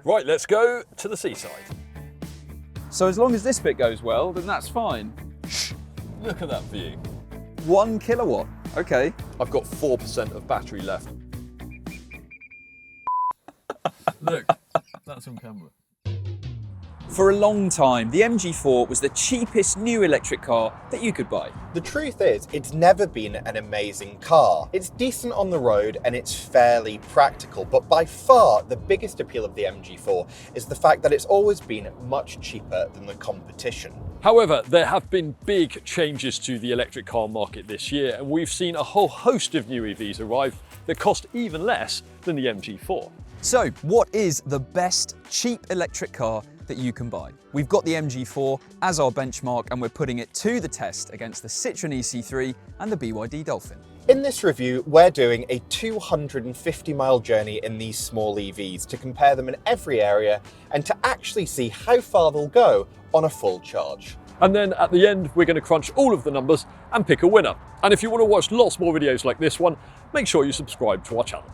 Right, let's go to the seaside. So as long as this bit goes well, then that's fine. Look at that view. 1 kilowatt, okay. I've got 4% of battery left. Look, that's on camera. For a long time, the MG4 was the cheapest new electric car that you could buy. The truth is, it's never been an amazing car. It's decent on the road and it's fairly practical, but by far the biggest appeal of the MG4 is the fact that it's always been much cheaper than the competition. However, there have been big changes to the electric car market this year, and we've seen a whole host of new EVs arrive that cost even less than the MG4. So what is the best cheap electric car that you can buy? We've got the MG4 as our benchmark and we're putting it to the test against the Citron EC3 and the BYD Dolphin. In this review, we're doing a 250-mile journey in these small EVs to compare them in every area and to actually see how far they'll go on a full charge. And then at the end, we're going to crunch all of the numbers and pick a winner. And if you want to watch lots more videos like this one, make sure you subscribe to our channel.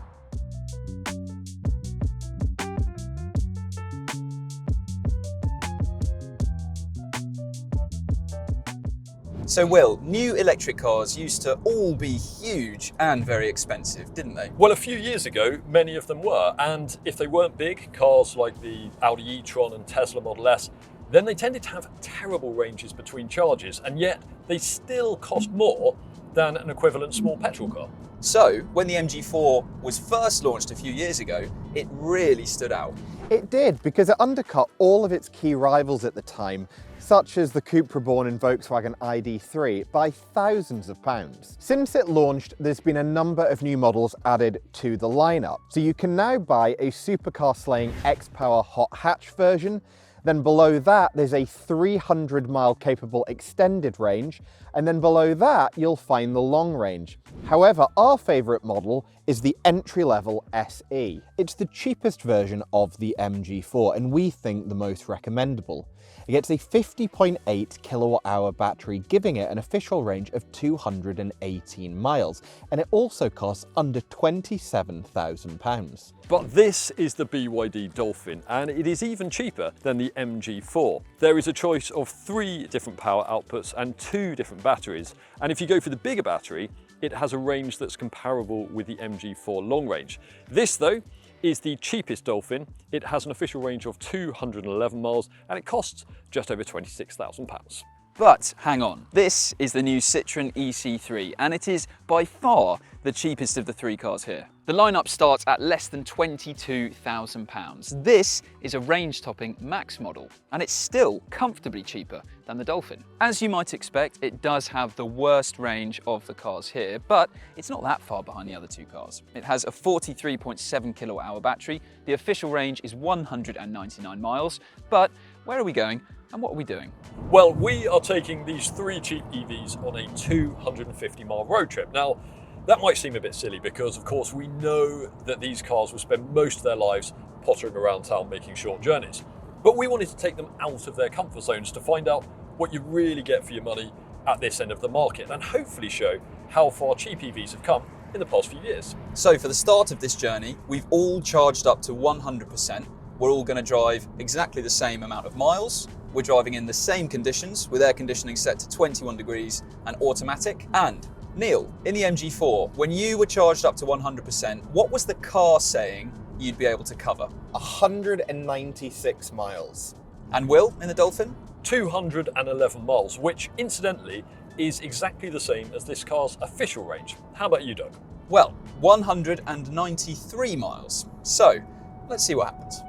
So Will, new electric cars used to all be huge and very expensive, didn't they? Well, a few years ago, many of them were. And if they weren't big, cars like the Audi e-Tron and Tesla Model S, then they tended to have terrible ranges between charges, and yet they still cost more than an equivalent small petrol car. So when the MG4 was first launched a few years ago, it really stood out. It did, because it undercut all of its key rivals at the time, such as the Cupra-born and Volkswagen ID.3, by thousands of pounds. Since it launched, there's been a number of new models added to the lineup. So you can now buy a supercar-slaying X-Power hot hatch version. Then below that, there's a 300-mile capable extended range. And then below that, you'll find the long range. However, our favourite model is the entry-level SE. It's the cheapest version of the MG4, and we think the most recommendable. It gets a 50.8 kilowatt-hour battery, giving it an official range of 218 miles, and it also costs under £27,000. But this is the BYD Dolphin, and it is even cheaper than the MG4. There is a choice of 3 different power outputs and 2 different batteries, and if you go for the bigger battery, it has a range that's comparable with the MG4 long range. This, though, is the cheapest Dolphin. It has an official range of 211 miles and it costs just over £26,000. But hang on, this is the new Citron EC3 and it is by far the cheapest of the 3 cars here. The lineup starts at less than £22,000. This is a range-topping max model and it's still comfortably cheaper than the Dolphin. As you might expect, it does have the worst range of the cars here, but it's not that far behind the other 2 cars. It has a 43.7 kilowatt-hour battery. The official range is 199 miles, but where are we going and what are we doing? Well, we are taking these 3 cheap EVs on a 250-mile road trip. Now, that might seem a bit silly because, of course, we know that these cars will spend most of their lives pottering around town making short journeys. But we wanted to take them out of their comfort zones to find out what you really get for your money at this end of the market and hopefully show how far cheap EVs have come in the past few years. So for the start of this journey, we've all charged up to 100%. We're all going to drive exactly the same amount of miles. We're driving in the same conditions with air conditioning set to 21 degrees and automatic. And Neil, in the MG4, when you were charged up to 100%, what was the car saying you'd be able to cover? 196 miles. And Will, in the Dolphin? 211 miles, which incidentally is exactly the same as this car's official range. How about you, Doug? Well, 193 miles. So, let's see what happens.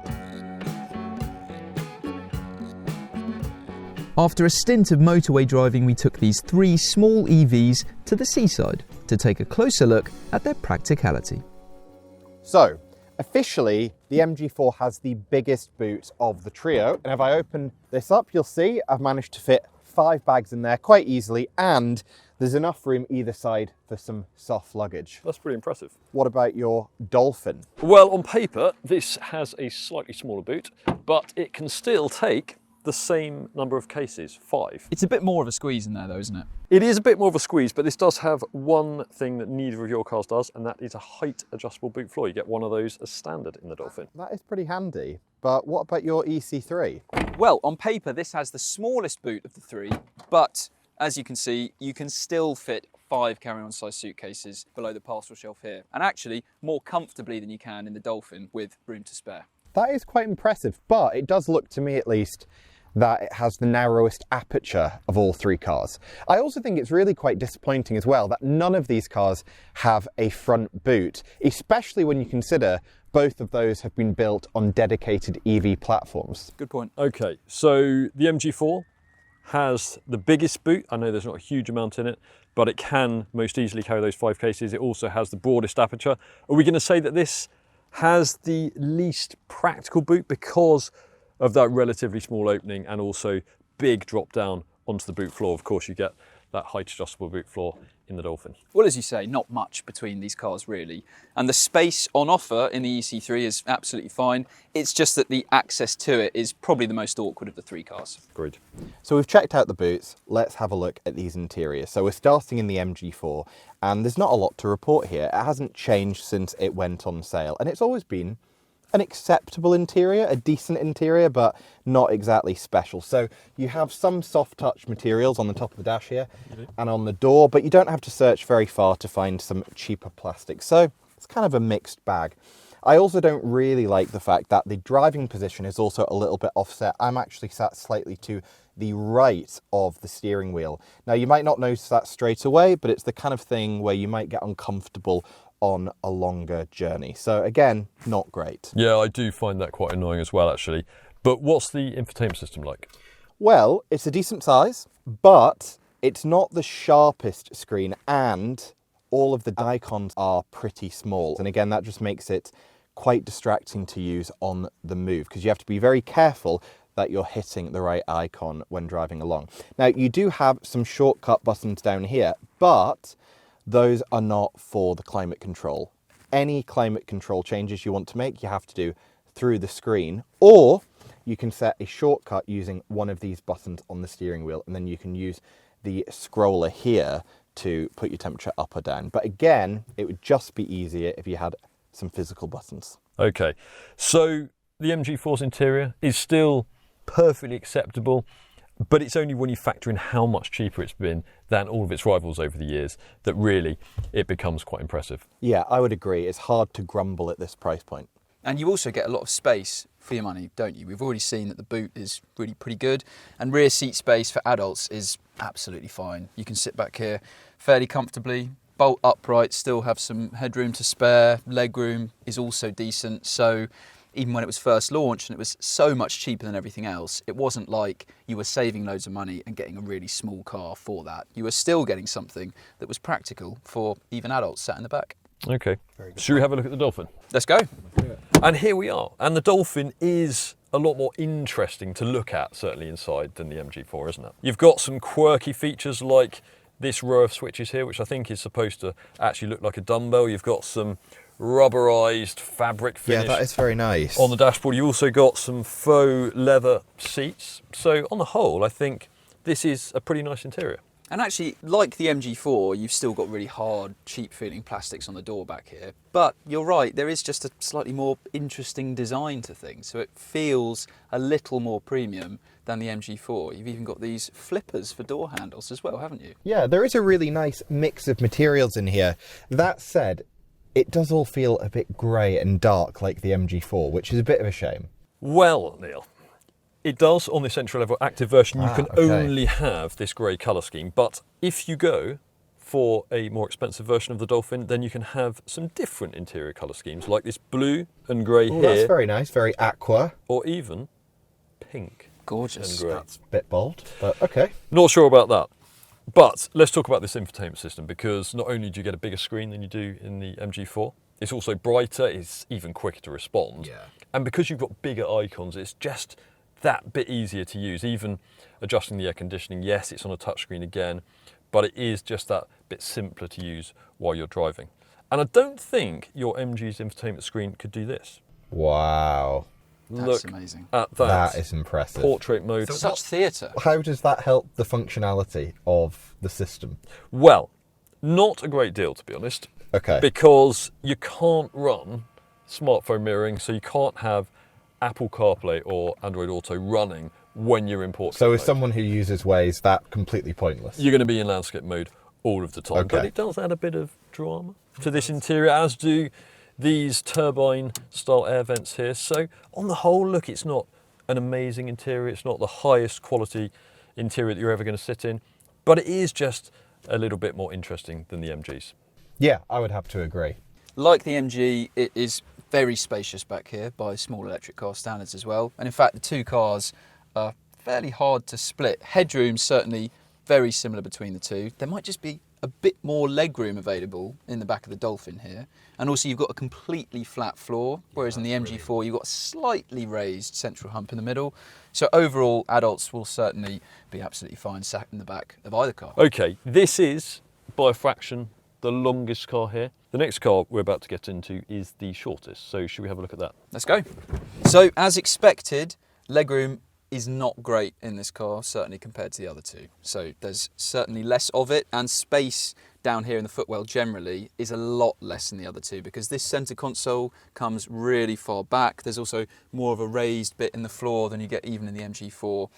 After a stint of motorway driving, we took these 3 small EVs to the seaside to take a closer look at their practicality. So, officially, the MG4 has the biggest boot of the trio. And if I open this up, you'll see I've managed to fit 5 bags in there quite easily, and there's enough room either side for some soft luggage. That's pretty impressive. What about your Dolphin? Well, on paper, this has a slightly smaller boot, but it can still take the same number of cases, 5. It's a bit more of a squeeze in there though, isn't it? It is a bit more of a squeeze, but this does have one thing that neither of your cars does, and that is a height adjustable boot floor. You get one of those as standard in the Dolphin. That is pretty handy. But what about your EC3? Well, on paper, this has the smallest boot of the 3, but as you can see, you can still fit 5 carry-on size suitcases below the parcel shelf here, and actually more comfortably than you can in the Dolphin with room to spare. That is quite impressive, but it does look to me at least that it has the narrowest aperture of all 3 cars. I also think it's really quite disappointing as well that none of these cars have a front boot, especially when you consider both of those have been built on dedicated EV platforms. Good point. Okay, so the MG4 has the biggest boot. I know there's not a huge amount in it, but it can most easily carry those 5 cases. It also has the broadest aperture. Are we going to say that this has the least practical boot because of that relatively small opening and also big drop down onto the boot floor? Of course, you get that height adjustable boot floor in the Dolphin. Well, as you say, not much between these cars really. And the space on offer in the EC3 is absolutely fine. It's just that the access to it is probably the most awkward of the 3 cars. Agreed. So we've checked out the boots. Let's have a look at these interiors. So we're starting in the MG4, and there's not a lot to report here. It hasn't changed since it went on sale, and it's always been an acceptable interior, a decent interior, but not exactly special. So you have some soft touch materials on the top of the dash here and on the door, but you don't have to search very far to find some cheaper plastic. So it's kind of a mixed bag. I also don't really like the fact that the driving position is also a little bit offset. I'm actually sat slightly to the right of the steering wheel. Now you might not notice that straight away, but it's the kind of thing where you might get uncomfortable on a longer journey. So again, not great. Yeah, I do find that quite annoying as well, actually. But what's the infotainment system like? Well, it's a decent size, but it's not the sharpest screen, and all of the icons are pretty small. And again, that just makes it quite distracting to use on the move because you have to be very careful that you're hitting the right icon when driving along. Now, you do have some shortcut buttons down here, but those are not for the climate control. Any climate control changes you want to make, you have to do through the screen, or you can set a shortcut using one of these buttons on the steering wheel, and then you can use the scroller here to put your temperature up or down. But again, it would just be easier if you had some physical buttons. Okay, so the MG4's interior is still perfectly acceptable, but it's only when you factor in how much cheaper it's been than all of its rivals over the years that really it becomes quite impressive. Yeah, I would agree. It's hard to grumble at this price point. And you also get a lot of space for your money, don't you? We've already seen that the boot is really pretty good, and rear seat space for adults is absolutely fine. You can sit back here fairly comfortably, bolt upright, still have some headroom to spare, leg room is also decent. So even when it was first launched and it was so much cheaper than everything else, it wasn't like you were saving loads of money and getting a really small car for that. You were still getting something that was practical for even adults sat in the back. Okay, should we have a look at the Dolphin? Let's go. And here we are. And the Dolphin is a lot more interesting to look at, certainly inside, than the MG4, isn't it? You've got some quirky features like this row of switches here, which I think is supposed to actually look like a dumbbell. You've got some rubberized fabric finish. Yeah, that is very nice. On the dashboard, you also got some faux leather seats. So on the whole, I think this is a pretty nice interior. And actually, like the MG4, you've still got really hard, cheap-feeling plastics on the door back here. But you're right, there is just a slightly more interesting design to things. So it feels a little more premium than the MG4. You've even got these flippers for door handles as well, haven't you? Yeah, there is a really nice mix of materials in here. That said, it does all feel a bit grey and dark like the MG4, which is a bit of a shame. Well, Neil, it does on this entry-level active version. You can only have this grey colour scheme, but if you go for a more expensive version of the Dolphin, then you can have some different interior colour schemes, like this blue and grey here. That's very nice, very aqua. Or even pink. Gorgeous. And grey. That's a bit bold, but okay. Not sure about that. But let's talk about this infotainment system, because not only do you get a bigger screen than you do in the MG4, it's also brighter, it's even quicker to respond. Yeah. And because you've got bigger icons, it's just that bit easier to use. Even adjusting the air conditioning, yes, it's on a touchscreen again, but it is just that bit simpler to use while you're driving. And I don't think your MG's infotainment screen could do this. Wow. Look amazing. at that. That is impressive. Portrait mode. Such theatre. How does that help the functionality of the system? Well, not a great deal, to be honest. Okay. Because you can't run smartphone mirroring, so you can't have Apple CarPlay or Android Auto running when you're in portrait So mode. as someone who uses Waze, that completely pointless? You're going to be in landscape mode all of the time. Okay. But it does add a bit of drama to this interior, as do these turbine-style air vents here. So on the whole, look, it's not an amazing interior. It's not the highest quality interior that you're ever going to sit in, but it is just a little bit more interesting than the MGs. Yeah, I would have to agree. Like the MG, it is very spacious back here by small electric car standards as well. And in fact, the two cars are fairly hard to split. Headroom certainly very similar between the two. There might just be a bit more legroom available in the back of the Dolphin here. And also you've got a completely flat floor, whereas in the MG4 you've got a slightly raised central hump in the middle. So overall, adults will certainly be absolutely fine sat in the back of either car. Okay, this is, by a fraction, the longest car here. The next car we're about to get into is the shortest, so should we have a look at that? Let's go. So as expected, legroom is not great in this car, certainly compared to the other two. So there's certainly less of it, and space down here in the footwell generally is a lot less than the other two, because this centre console comes really far back. There's also more of a raised bit in the floor than you get even in the MG4.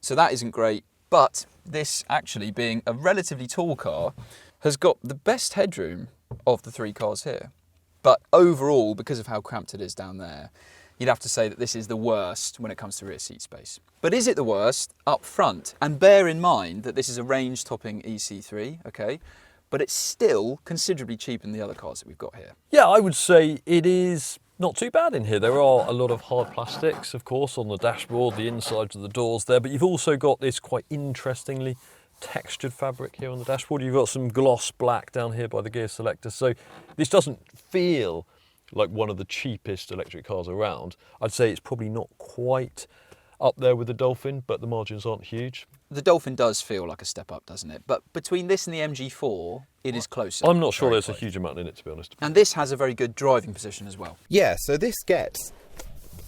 So that isn't great, but this actually being a relatively tall car has got the best headroom of the three cars here. But overall, because of how cramped it is down there, you'd have to say that this is the worst when it comes to rear seat space. But is it the worst up front? And bear in mind that this is a range-topping e-C3, okay? But it's still considerably cheaper than the other cars that we've got here. Yeah, I would say it is not too bad in here. There are a lot of hard plastics, of course, on the dashboard, the insides of the doors there, but you've also got this quite interestingly textured fabric here on the dashboard. You've got some gloss black down here by the gear selector, so this doesn't feel like one of the cheapest electric cars around. I'd say it's probably not quite up there with the Dolphin, but the margins aren't huge. The Dolphin does feel like a step up, doesn't it? But between this and the MG4, it is closer. I'm not sure Very there's a close. huge amount in it, to be honest. And this has a very good driving position as well. Yeah, so this gets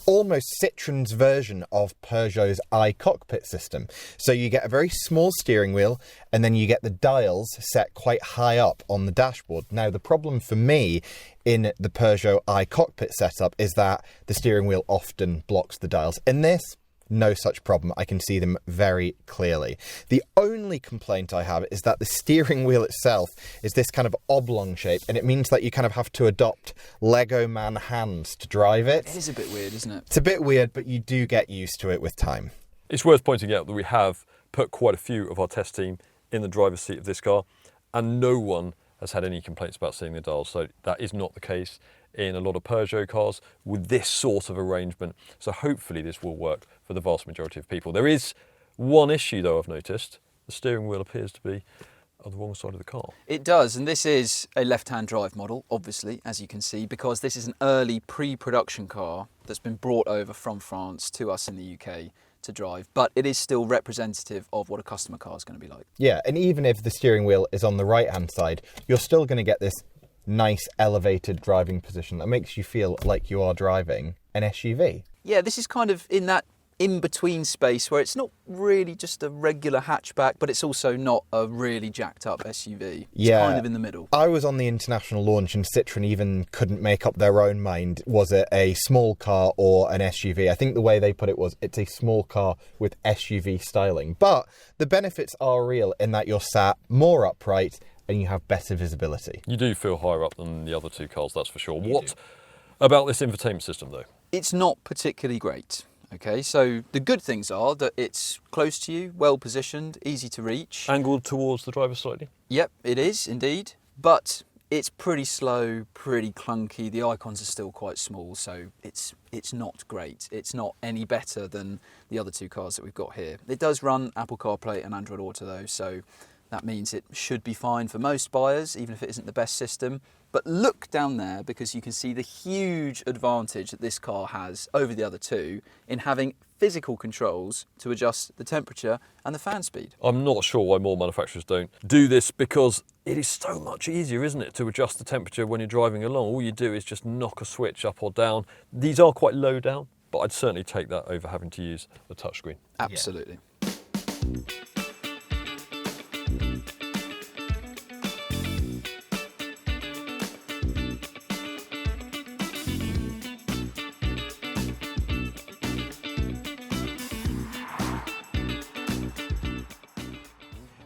almost Citroen's version of Peugeot's iCockpit system. So you get a very small steering wheel, and then you get the dials set quite high up on the dashboard. Now, the problem for me in the Peugeot iCockpit setup is that the steering wheel often blocks the dials. In this, no such problem. I can see them very clearly. The only complaint I have is that the steering wheel itself is this kind of oblong shape, and it means that you kind of have to adopt Lego man hands to drive it. It is a bit weird, isn't it? It's a bit weird, but you do get used to it with time. It's worth pointing out that we have put quite a few of our test team in the driver's seat of this car, and no one has had any complaints about seeing the dials. So that is not the case in a lot of Peugeot cars with this sort of arrangement. So hopefully this will work for the vast majority of people. There is one issue though I've noticed. The steering wheel appears to be on the wrong side of the car. It does, and this is a left-hand drive model, obviously, as you can see, because this is an early pre-production car that's been brought over from France to us in the UK to drive, but it is still representative of what a customer car is going to be like. Yeah, and even if the steering wheel is on the right-hand side, you're still going to get this nice elevated driving position that makes you feel like you are driving an SUV. Yeah, this is kind of in that in-between space where it's not really just a regular hatchback, but it's also not a really jacked up SUV. It's kind of in the middle. I was on the international launch and Citroen even couldn't make up their own mind. Was it a small car or an SUV? I think the way they put it was it's a small car with SUV styling. But the benefits are real in that you're sat more upright and you have better visibility. You do feel higher up than the other two cars, that's for sure. What about this infotainment system though? It's not particularly great. Okay, so the good things are that it's close to you, well positioned, easy to reach. Angled towards the driver slightly? Yep, it is indeed, but it's pretty slow, pretty clunky. The icons are still quite small, so it's not great. It's not any better than the other two cars that we've got here. It does run Apple CarPlay and Android Auto though, so that means it should be fine for most buyers, even if it isn't the best system. But look down there because you can see the huge advantage that this car has over the other two in having physical controls to adjust the temperature and the fan speed. I'm not sure why more manufacturers don't do this because it is so much easier, isn't it, to adjust the temperature when you're driving along. All you do is just knock a switch up or down. These are quite low down but I'd certainly take that over having to use the touchscreen. Absolutely.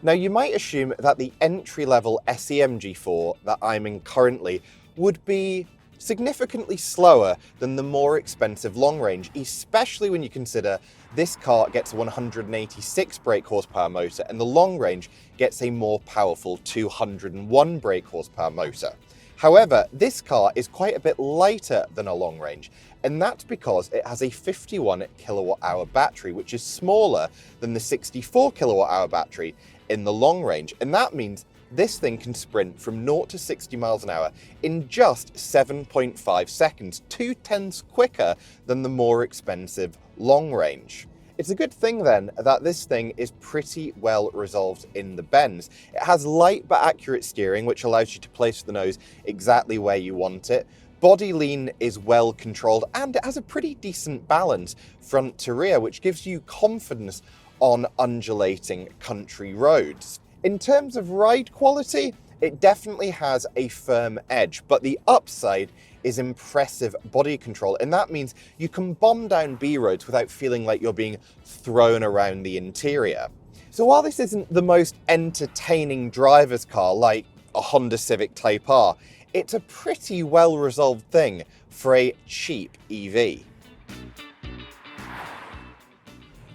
Now, you might assume that the entry-level SE MG4 that I'm in currently would be significantly slower than the more expensive long range, especially when you consider this car gets a 186 brake horsepower motor and the long range gets a more powerful 201 brake horsepower motor. However, this car is quite a bit lighter than a long range, and that's because it has a 51 kilowatt hour battery, which is smaller than the 64 kilowatt hour battery in the long range. And that means this thing can sprint from 0 to 60 miles an hour in just 7.5 seconds, 2/10 quicker than the more expensive long range. It's a good thing then that this thing is pretty well resolved in the bends. It has light but accurate steering, which allows you to place the nose exactly where you want it. Body lean is well controlled, and it has a pretty decent balance front to rear, which gives you confidence on undulating country roads. In terms of ride quality, it definitely has a firm edge, but the upside is impressive body control, and that means you can bomb down B roads without feeling like you're being thrown around the interior. So while this isn't the most entertaining driver's car like a Honda Civic Type R, it's a pretty well resolved thing for a cheap EV.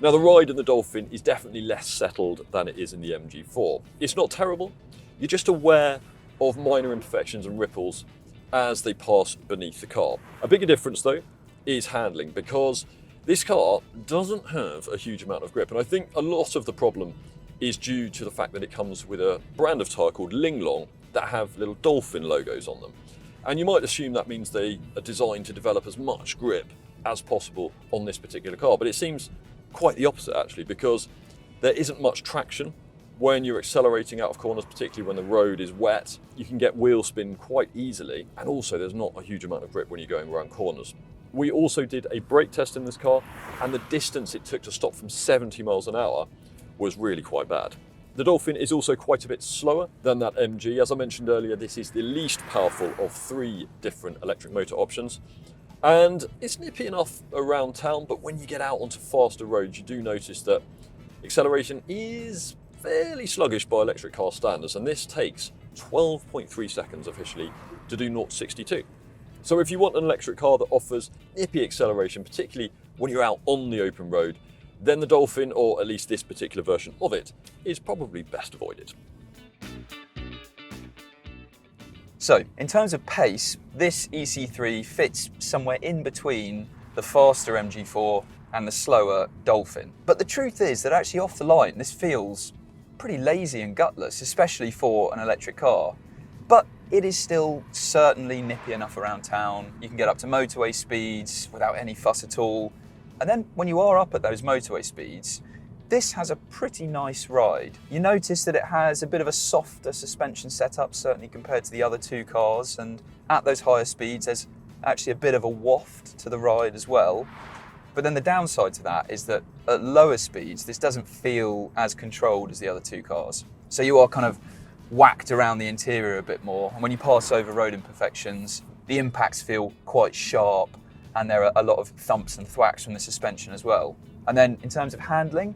Now, the ride in the Dolphin is definitely less settled than it is in the MG4. It's not terrible, you're just aware of minor imperfections and ripples as they pass beneath the car. A bigger difference though is handling, because this car doesn't have a huge amount of grip, and I think a lot of the problem is due to the fact that it comes with a brand of tyre called Linglong that have little Dolphin logos on them. And you might assume that means they are designed to develop as much grip as possible on this particular car, but it seems quite the opposite actually, because there isn't much traction when you're accelerating out of corners, particularly when the road is wet. You can get wheel spin quite easily, and also there's not a huge amount of grip when you're going around corners. We also did a brake test in this car, and the distance it took to stop from 70 miles an hour was really quite bad. The Dolphin is also quite a bit slower than that MG. As I mentioned earlier, this is the least powerful of 3 different electric motor options. And it's nippy enough around town, but when you get out onto faster roads, you do notice that acceleration is fairly sluggish by electric car standards, and this takes 12.3 seconds officially to do 0 to 62. So if you want an electric car that offers nippy acceleration, particularly when you're out on the open road, then the Dolphin, or at least this particular version of it, is probably best avoided. So, in terms of pace, this EC3 fits somewhere in between the faster MG4 and the slower Dolphin. But the truth is that actually off the line, this feels pretty lazy and gutless, especially for an electric car. But it is still certainly nippy enough around town. You can get up to motorway speeds without any fuss at all. And then when you are up at those motorway speeds, this has a pretty nice ride. You notice that it has a bit of a softer suspension setup, certainly compared to the other 2 cars, and at those higher speeds there's actually a bit of a waft to the ride as well. But then the downside to that is that at lower speeds this doesn't feel as controlled as the other 2 cars. So you are kind of whacked around the interior a bit more, and when you pass over road imperfections, the impacts feel quite sharp, and there are a lot of thumps and thwacks from the suspension as well. And then in terms of handling,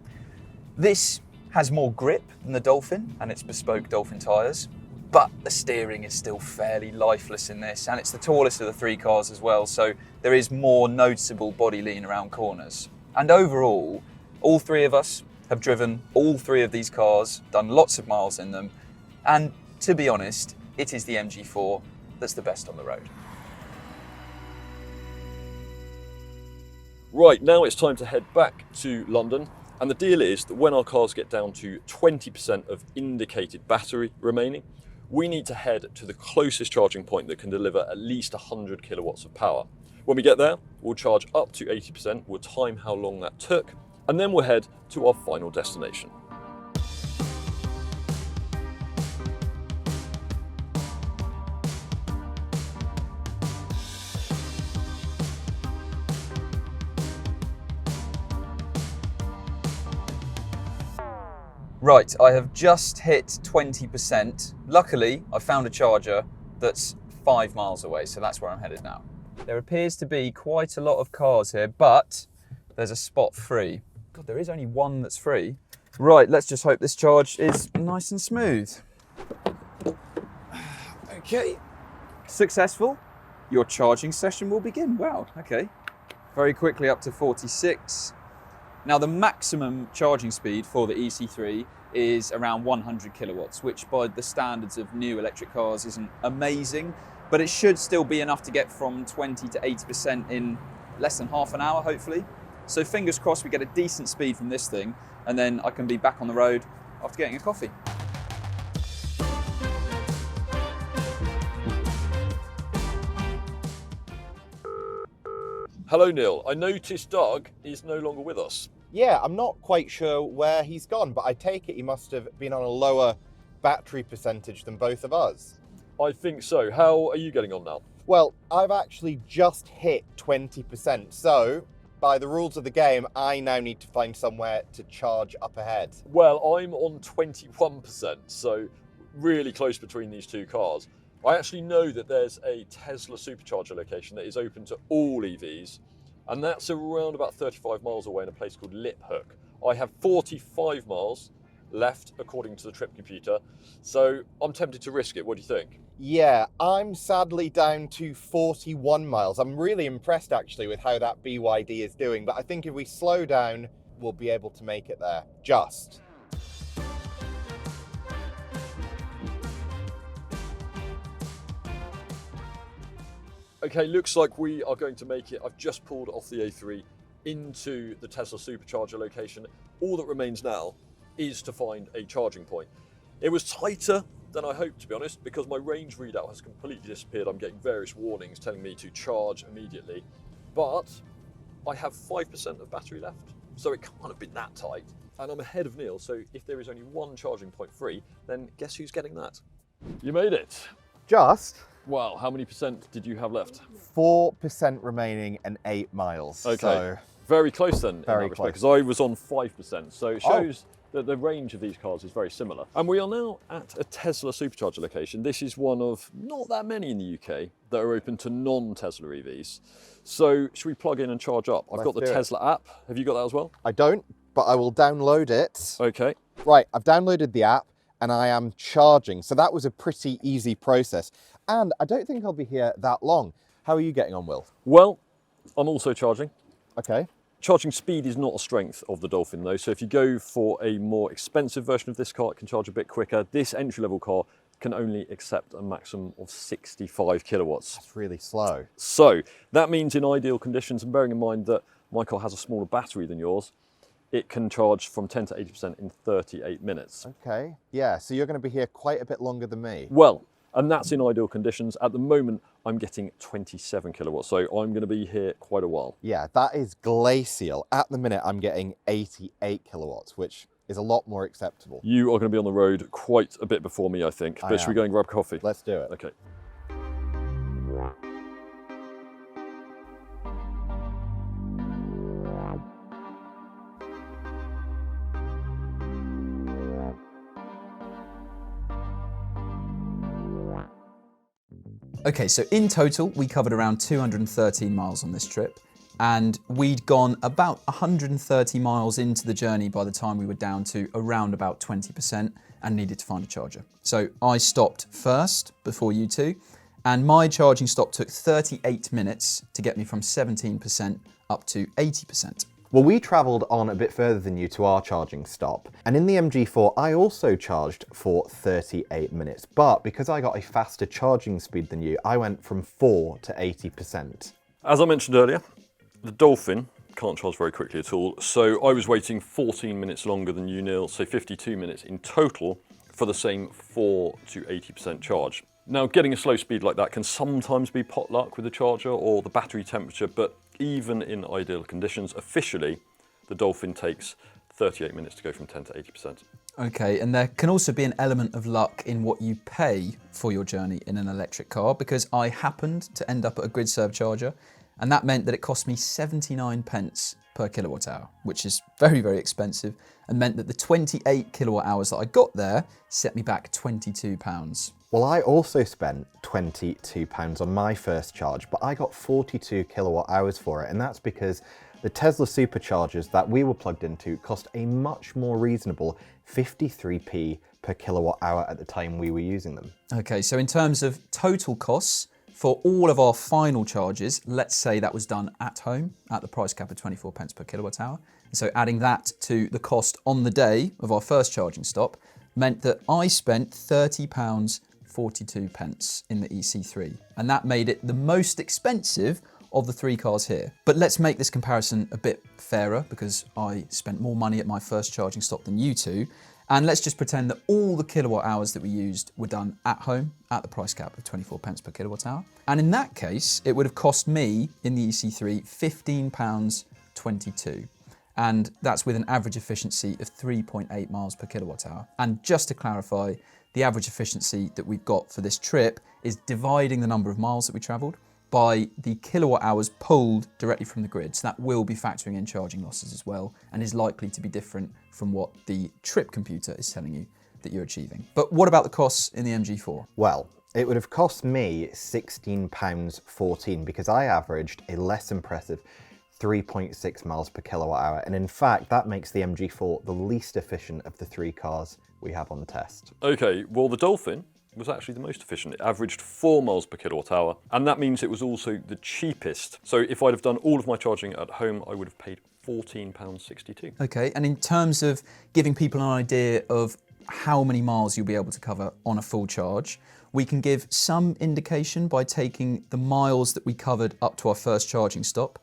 this has more grip than the Dolphin and its bespoke Dolphin tyres, but the steering is still fairly lifeless in this, and it's the tallest of the 3 cars as well, so there is more noticeable body lean around corners. And overall, all 3 of us have driven all 3 of these cars, done lots of miles in them, and to be honest, it is the MG4 that's the best on the road. Right, now it's time to head back to London. And the deal is that when our cars get down to 20% of indicated battery remaining, we need to head to the closest charging point that can deliver at least 100 kilowatts of power. When we get there, we'll charge up to 80%, we'll time how long that took, and then we'll head to our final destination. Right, I have just hit 20%. Luckily, I found a charger that's 5 miles away, so that's where I'm headed now. There appears to be quite a lot of cars here, but there's a spot free. God, there is only one that's free. Right, let's just hope this charge is nice and smooth. Okay, successful. Your charging session will begin. Wow, okay. Very quickly up to 46. Now the maximum charging speed for the EC3 is around 100 kilowatts, which by the standards of new electric cars isn't amazing, but it should still be enough to get from 20 to 80% in less than half an hour, hopefully. So fingers crossed we get a decent speed from this thing, and then I can be back on the road after getting a coffee. Hello, Neil. I noticed Doug is no longer with us. Yeah, I'm not quite sure where he's gone, but I take it he must have been on a lower battery percentage than both of us. I think so. How are you getting on now? Well, I've actually just hit 20%, so by the rules of the game, I now need to find somewhere to charge up ahead. Well, I'm on 21%, so really close between these two cars. I actually know that there's a Tesla supercharger location that is open to all EVs, and that's around about 35 miles away in a place called Lip Hook. I have 45 miles left according to the trip computer, so I'm tempted to risk it. What do you think? Yeah, I'm sadly down to 41 miles. I'm really impressed actually with how that BYD is doing, but I think if we slow down, we'll be able to make it there. Just. Okay, looks like we are going to make it. I've just pulled off the A3 into the Tesla supercharger location. All that remains now is to find a charging point. It was tighter than I hoped, to be honest, because my range readout has completely disappeared. I'm getting various warnings telling me to charge immediately, but I have 5% of battery left, so it can't have been that tight. And I'm ahead of Neil, so if there is only one charging point free, then guess who's getting that? You made it. Just? Wow, how many percent did you have left? 4% remaining and 8 miles. Okay, So very close then, very in that close. because I was on 5%, so it shows that the range of these cars is very similar. And we are now at a Tesla supercharger location. This is one of not that many in the UK that are open to non-Tesla EVs. So should we plug in and charge up? I've got the Tesla app. Have you got that as well? I don't, but I will download it. Okay. Right, I've downloaded the app and I am charging. So that was a pretty easy process. And I don't think I'll be here that long. How are you getting on, Will? Well, I'm also charging. Okay. Charging speed is not a strength of the Dolphin though, so if you go for a more expensive version of this car, it can charge a bit quicker. This entry-level car can only accept a maximum of 65 kilowatts. That's really slow. So that means in ideal conditions, and bearing in mind that my car has a smaller battery than yours, it can charge from 10 to 80% in 38 minutes. Okay, yeah, so you're going to be here quite a bit longer than me. Well, and that's in ideal conditions. At the moment, I'm getting 27 kilowatts, so I'm going to be here quite a while. Yeah, that is glacial. At the minute, I'm getting 88 kilowatts, which is a lot more acceptable. You are going to be on the road quite a bit before me, I think. But should we go and grab coffee? Let's do it. Okay. Okay, so in total, we covered around 213 miles on this trip, and we'd gone about 130 miles into the journey by the time we were down to around about 20% and needed to find a charger. So I stopped first before you two, and my charging stop took 38 minutes to get me from 17% up to 80%. Well, we travelled on a bit further than you to our charging stop, and in the MG4 I also charged for 38 minutes, but because I got a faster charging speed than you, I went from 4 to 80%. As I mentioned earlier, the Dolphin can't charge very quickly at all, so I was waiting 14 minutes longer than you, Neil, so 52 minutes in total for the same 4 to 80% charge. Now, getting a slow speed like that can sometimes be pot luck with the charger or the battery temperature, but even in ideal conditions, officially, the Dolphin takes 38 minutes to go from 10 to 80%. Okay, and there can also be an element of luck in what you pay for your journey in an electric car, because I happened to end up at a grid serve charger, and that meant that it cost me 79 pence per kilowatt hour, which is very, very expensive, and meant that the 28 kilowatt hours that I got there set me back £22. Well, I also spent £22 on my first charge, but I got 42 kilowatt hours for it, and that's because the Tesla superchargers that we were plugged into cost a much more reasonable 53p per kilowatt hour at the time we were using them. Okay, so in terms of total costs, for all of our final charges, let's say that was done at home at the price cap of 24 pence per kilowatt hour. So adding that to the cost on the day of our first charging stop meant that I spent £30.42 pence in the EC3. And that made it the most expensive of the three cars here. But let's make this comparison a bit fairer because I spent more money at my first charging stop than you two. And let's just pretend that all the kilowatt hours that we used were done at home at the price cap of 24 pence per kilowatt hour. And in that case, it would have cost me in the EC3 £15.22. And that's with an average efficiency of 3.8 miles per kilowatt hour. And just to clarify, the average efficiency that we've got for this trip is dividing the number of miles that we traveled by the kilowatt hours pulled directly from the grid. So that will be factoring in charging losses as well, and is likely to be different from what the trip computer is telling you that you're achieving. But what about the costs in the MG4? Well, it would have cost me £16.14 because I averaged a less impressive 3.6 miles per kilowatt hour. And in fact, that makes the MG4 the least efficient of the three cars we have on test. Okay, well, the Dolphin was actually the most efficient. It averaged 4 miles per kilowatt hour, and that means it was also the cheapest. So if I'd have done all of my charging at home, I would have paid £14.62. Okay, and in terms of giving people an idea of how many miles you'll be able to cover on a full charge, we can give some indication by taking the miles that we covered up to our first charging stop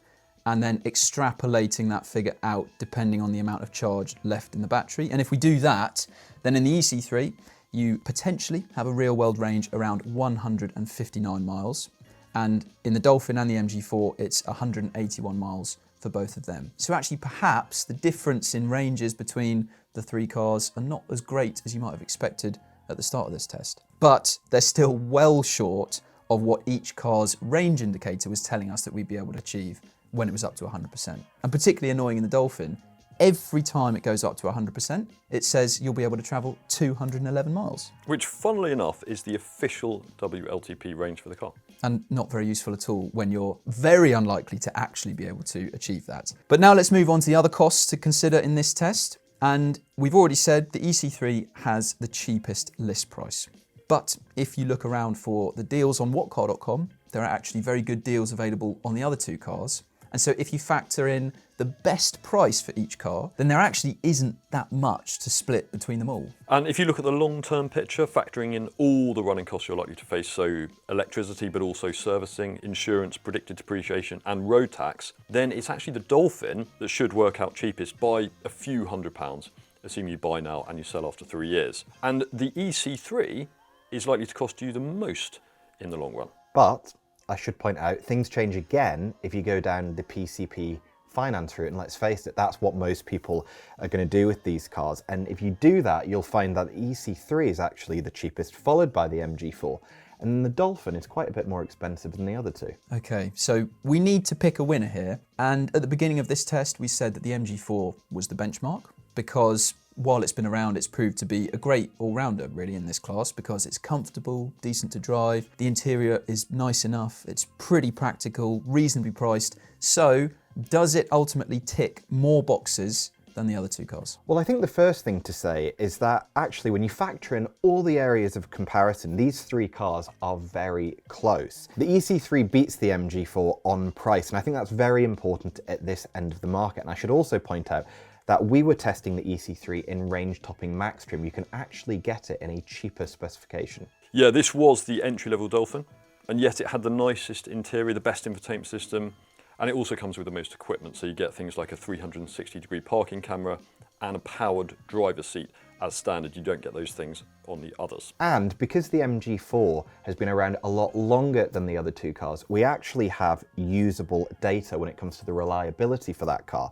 and then extrapolating that figure out depending on the amount of charge left in the battery. And if we do that, then in the EC3, you potentially have a real world range around 159 miles. And in the Dolphin and the MG4, it's 181 miles for both of them. So actually, perhaps the difference in ranges between the three cars are not as great as you might have expected at the start of this test. But they're still well short of what each car's range indicator was telling us that we'd be able to achieve when it was up to 100%. And particularly annoying in the Dolphin, every time it goes up to 100%, it says you'll be able to travel 211 miles. Which, funnily enough, is the official WLTP range for the car. And not very useful at all when you're very unlikely to actually be able to achieve that. But now let's move on to the other costs to consider in this test. And we've already said the EC3 has the cheapest list price. But if you look around for the deals on whatcar.com, there are actually very good deals available on the other two cars. And so if you factor in the best price for each car, then there actually isn't that much to split between them all. And if you look at the long-term picture, factoring in all the running costs you're likely to face, so electricity, but also servicing, insurance, predicted depreciation, and road tax, then it's actually the Dolphin that should work out cheapest by a few £100s, assuming you buy now and you sell after 3 years. And the EC3 is likely to cost you the most in the long run. But I should point out, things change again if you go down the PCP finance route, and let's face it, that's what most people are going to do with these cars. And if you do that, you'll find that the EC3 is actually the cheapest, followed by the MG4. And the Dolphin is quite a bit more expensive than the other two. Okay, so we need to pick a winner here. And at the beginning of this test, we said that the MG4 was the benchmark because while it's been around, it's proved to be a great all-rounder really in this class because it's comfortable, decent to drive, the interior is nice enough, it's pretty practical, reasonably priced. So does it ultimately tick more boxes than the other two cars? Well, I think the first thing to say is that actually when you factor in all the areas of comparison, these three cars are very close. The EC3 beats the MG4 on price, and I think that's very important at this end of the market. And I should also point out that we were testing the EC3 in range-topping max trim. You can actually get it in a cheaper specification. Yeah, this was the entry-level Dolphin, and yet it had the nicest interior, the best infotainment system, and it also comes with the most equipment. So you get things like a 360-degree parking camera and a powered driver's seat as standard. You don't get those things on the others. And because the MG4 has been around a lot longer than the other two cars, we actually have usable data when it comes to the reliability for that car.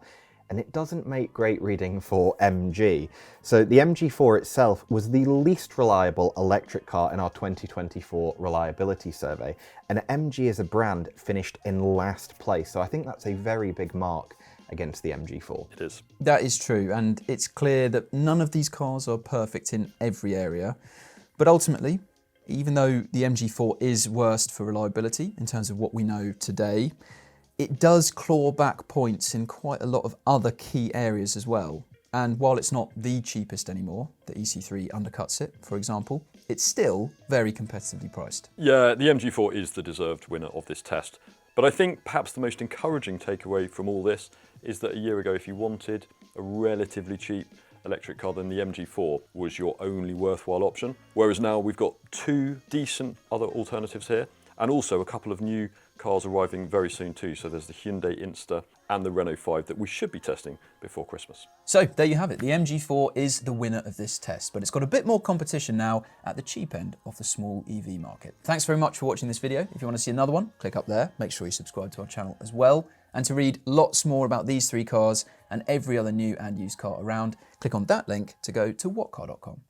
And it doesn't make great reading for MG. So the MG4 itself was the least reliable electric car in our 2024 reliability survey, and MG as a brand finished in last place. So I think that's a very big mark against the MG4. It is. That is true, and it's clear that none of these cars are perfect in every area. But ultimately, even though the MG4 is worst for reliability in terms of what we know today, it does claw back points in quite a lot of other key areas as well. And while it's not the cheapest anymore, the EC3 undercuts it, for example, it's still very competitively priced. Yeah, the MG4 is the deserved winner of this test. But I think perhaps the most encouraging takeaway from all this is that a year ago, if you wanted a relatively cheap electric car, then the MG4 was your only worthwhile option. Whereas now we've got two decent other alternatives here, and also a couple of new cars arriving very soon too. So there's the Hyundai Insta and the Renault 5 that we should be testing before Christmas. So there you have it. The MG4 is the winner of this test, but it's got a bit more competition now at the cheap end of the small EV market. Thanks very much for watching this video. If you want to see another one, click up there. Make sure you subscribe to our channel as well. And to read lots more about these three cars and every other new and used car around, click on that link to go to whatcar.com.